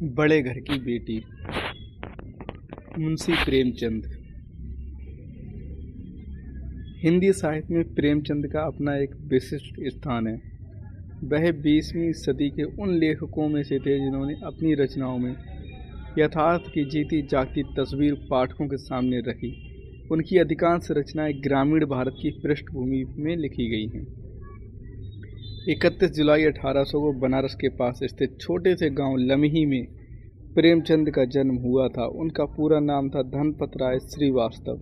बड़े घर की बेटी। मुंशी प्रेमचंद। हिंदी साहित्य में प्रेमचंद का अपना एक विशिष्ट स्थान है। वह 20वीं सदी के उन लेखकों में से थे जिन्होंने अपनी रचनाओं में यथार्थ की जीती जागती तस्वीर पाठकों के सामने रखी। उनकी अधिकांश रचनाएं ग्रामीण भारत की पृष्ठभूमि में लिखी गई हैं। 31 जुलाई 1800 को बनारस के पास स्थित छोटे से गांव लमही में प्रेमचंद का जन्म हुआ था। उनका पूरा नाम था धनपत राय श्रीवास्तव।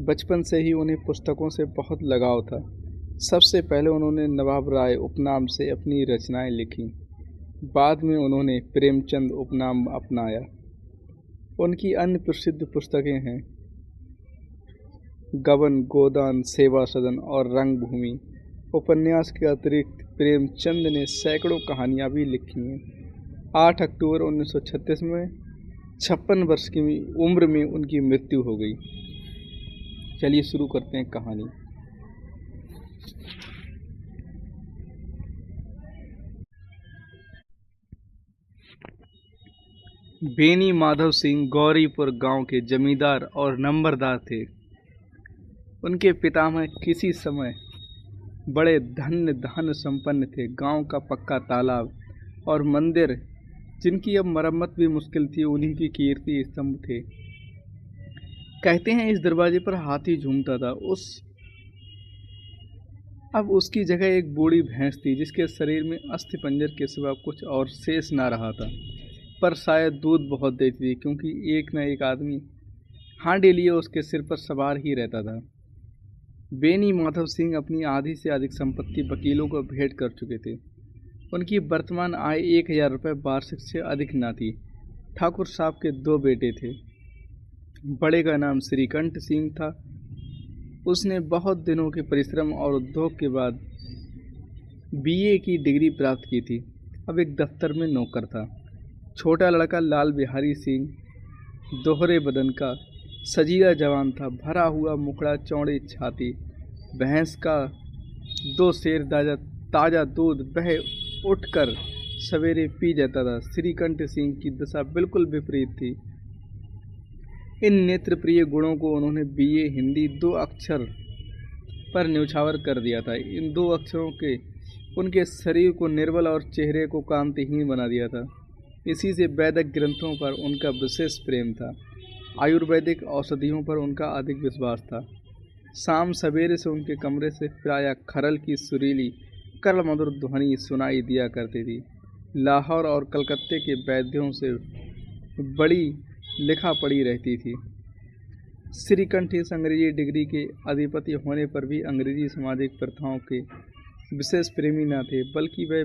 बचपन से ही उन्हें पुस्तकों से बहुत लगाव था। सबसे पहले उन्होंने नवाब राय उपनाम से अपनी रचनाएं लिखीं। बाद में उन्होंने प्रेमचंद उपनाम अपनाया। उनकी अन्य प्रसिद्ध पुस्तकें हैं गबन, गोदान, सेवा सदन और रंगभूमि। उपन्यास के अतिरिक्त प्रेमचंद ने सैकड़ों कहानियां भी लिखी हैं। 8 अक्टूबर 1936 में 56 वर्ष की उम्र में उनकी मृत्यु हो गई। चलिए शुरू करते हैं कहानी। बेनी माधव सिंह गौरीपुर गांव के जमींदार और नंबरदार थे। उनके पितामह किसी समय बड़े धन संपन्न थे। गांव का पक्का तालाब और मंदिर, जिनकी अब मरम्मत भी मुश्किल थी, उन्हीं की कीर्ति स्तंभ थे। कहते हैं इस दरवाजे पर हाथी झूमता था। अब उसकी जगह एक बूढ़ी भैंस थी जिसके शरीर में अस्थिपंजर के सिवा कुछ और शेष ना रहा था, पर शायद दूध बहुत देती थी, क्योंकि एक न एक आदमी हांडी लिए उसके सिर पर सवार ही रहता था। बेनी माधव सिंह अपनी आधी से अधिक संपत्ति वकीलों को भेंट कर चुके थे। उनकी वर्तमान आय 1000 रुपये वार्षिक से अधिक न थी। ठाकुर साहब के 2 बेटे थे। बड़े का नाम श्रीकंठ सिंह था। उसने बहुत दिनों के परिश्रम और उद्योग के बाद BA की डिग्री प्राप्त की थी। अब एक दफ्तर में नौकर था। छोटा लड़का लाल बिहारी सिंह दोहरे बदन का सजीला जवान था। भरा हुआ मुखड़ा, चौड़ी छाती, भैंस का 2 सेर ताज़ा दूध वह उठकर सवेरे पी जाता था। श्रीकंठ सिंह की दशा बिल्कुल विपरीत थी। इन नेत्र प्रिय गुणों को उन्होंने BA हिंदी 2 अक्षर पर न्यौछावर कर दिया था। इन 2 अक्षरों के उनके शरीर को निर्बल और चेहरे को कांतिहीन बना दिया था। इसी से वैदिक ग्रंथों पर उनका विशेष प्रेम था। आयुर्वेदिक औषधियों पर उनका अधिक विश्वास था। शाम सवेरे से उनके कमरे से प्रायः खरल की सुरीली कर्ल मधुर ध्वनि सुनाई दिया करती थी। लाहौर और कलकत्ते के वैद्यों से बड़ी लिखा पड़ी रहती थी। श्रीकंठ इस अंग्रेजी डिग्री के अधिपति होने पर भी अंग्रेजी सामाजिक प्रथाओं के विशेष प्रेमी न थे, बल्कि वे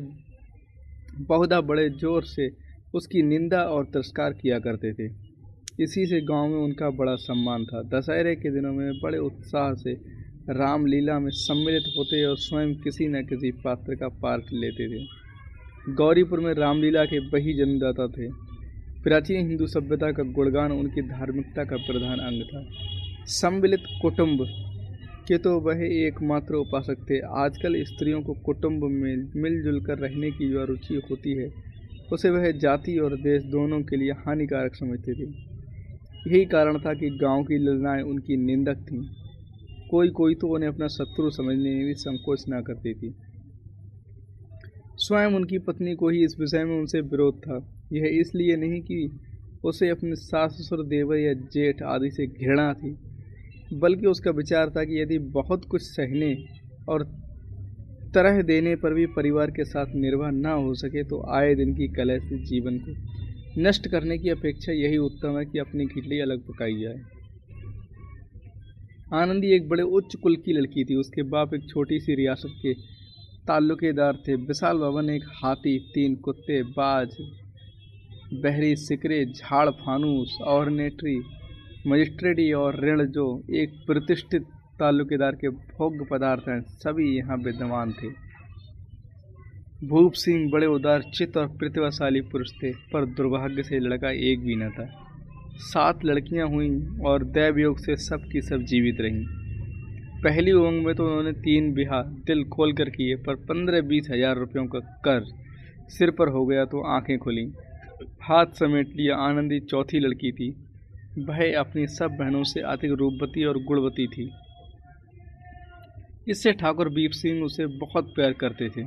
बहुधा बड़े जोर से उसकी निंदा और तिरस्कार किया करते थे। इसी से गांव में उनका बड़ा सम्मान था। दशहरे के दिनों में बड़े उत्साह से रामलीला में सम्मिलित होते और स्वयं किसी न किसी पात्र का पार्ट लेते थे। गौरीपुर में रामलीला के वही जन्मदाता थे। प्राचीन हिंदू सभ्यता का गुणगान उनकी धार्मिकता का प्रधान अंग था। सम्मिलित कुटुंब के तो वह एकमात्र उपासक थे। आजकल स्त्रियों को कुटुंब में मिलजुल कर रहने की जो रुचि होती है, उसे वह जाति और देश दोनों के लिए हानिकारक समझते थे। यही कारण था कि गांव की ललनाएं उनकी निंदक थीं। कोई तो उन्हें अपना शत्रु समझने में भी संकोच न करती थी। स्वयं उनकी पत्नी को ही इस विषय में उनसे विरोध था। यह इसलिए नहीं कि उसे अपने सास ससुर, देवर या जेठ आदि से घृणा थी, बल्कि उसका विचार था कि यदि बहुत कुछ सहने और तरह देने पर भी परिवार के साथ निर्वाह न हो सके तो आए दिन की कलह से जीवन को नष्ट करने की अपेक्षा यही उत्तम है कि अपनी खिचड़ी अलग पकाई जाए। आनंदी एक बड़े उच्च कुल की लड़की थी। उसके बाप एक छोटी सी रियासत के ताल्लुकेदार थे। विशाल भवन, एक हाथी, 3 कुत्ते, बाज, बहरी, सिकरे, झाड़ फानूस, ऑर्डिनेटरी, मजिस्ट्रेटी और ऋण जो एक प्रतिष्ठित ताल्लुकेदार के भोग्य पदार्थ हैं, सभी यहाँ विद्यमान थे। भूप सिंह बड़े उदार चित्त और प्रतिभाशाली पुरुष थे, पर दुर्भाग्य से लड़का एक भी न था। 7 लड़कियां हुईं और दैवयोग से सब की सब जीवित रहीं। पहली उमंग में तो उन्होंने 3 बिहा दिल खोल कर किए, पर 15-20 हज़ार रुपयों का कर्ज सिर पर हो गया तो आंखें खुलीं। हाथ समेट लिया। आनंदी चौथी लड़की थी। वह अपनी सब बहनों से अधिक रूपवती और गुणवती थी। इससे ठाकुर बीप सिंह उसे बहुत प्यार करते थे।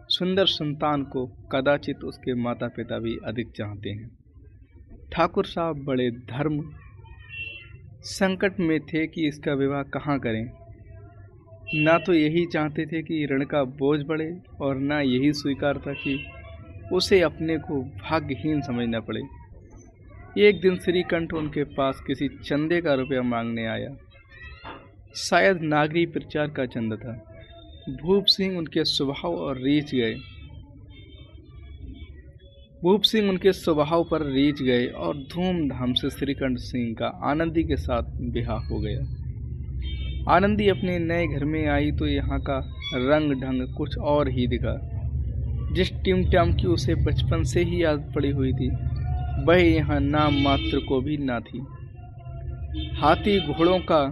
सुंदर संतान को कदाचित उसके माता पिता भी अधिक चाहते हैं। ठाकुर साहब बड़े धर्म संकट में थे कि इसका विवाह कहाँ करें। ना तो यही चाहते थे कि ऋण का बोझ बढ़े और ना यही स्वीकार था कि उसे अपने को भाग्यहीन समझना पड़े। एक दिन श्रीकंठ उनके पास किसी चंदे का रुपया मांगने आया। शायद नागरी प्रचार का चंदा था। भूप सिंह उनके स्वभाव पर रीझ गए और धूमधाम से श्रीकंठ सिंह का आनंदी के साथ ब्याह हो गया। आनंदी अपने नए घर में आई तो यहाँ का रंग ढंग कुछ और ही दिखा। जिस टिमटम की उसे बचपन से ही याद पड़ी हुई थी, वह यहाँ नाम मात्र को भी ना थी। हाथी घोड़ों का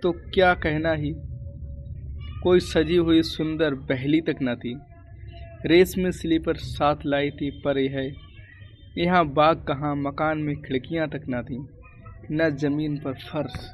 तो क्या कहना ही, कोई सजी हुई सुंदर बहली तक न थी। रेशमी स्लीपर साथ लाई थी, पर यहाँ बाग कहाँ, मकान में खिड़कियाँ तक न थीं, न जमीन पर फर्श।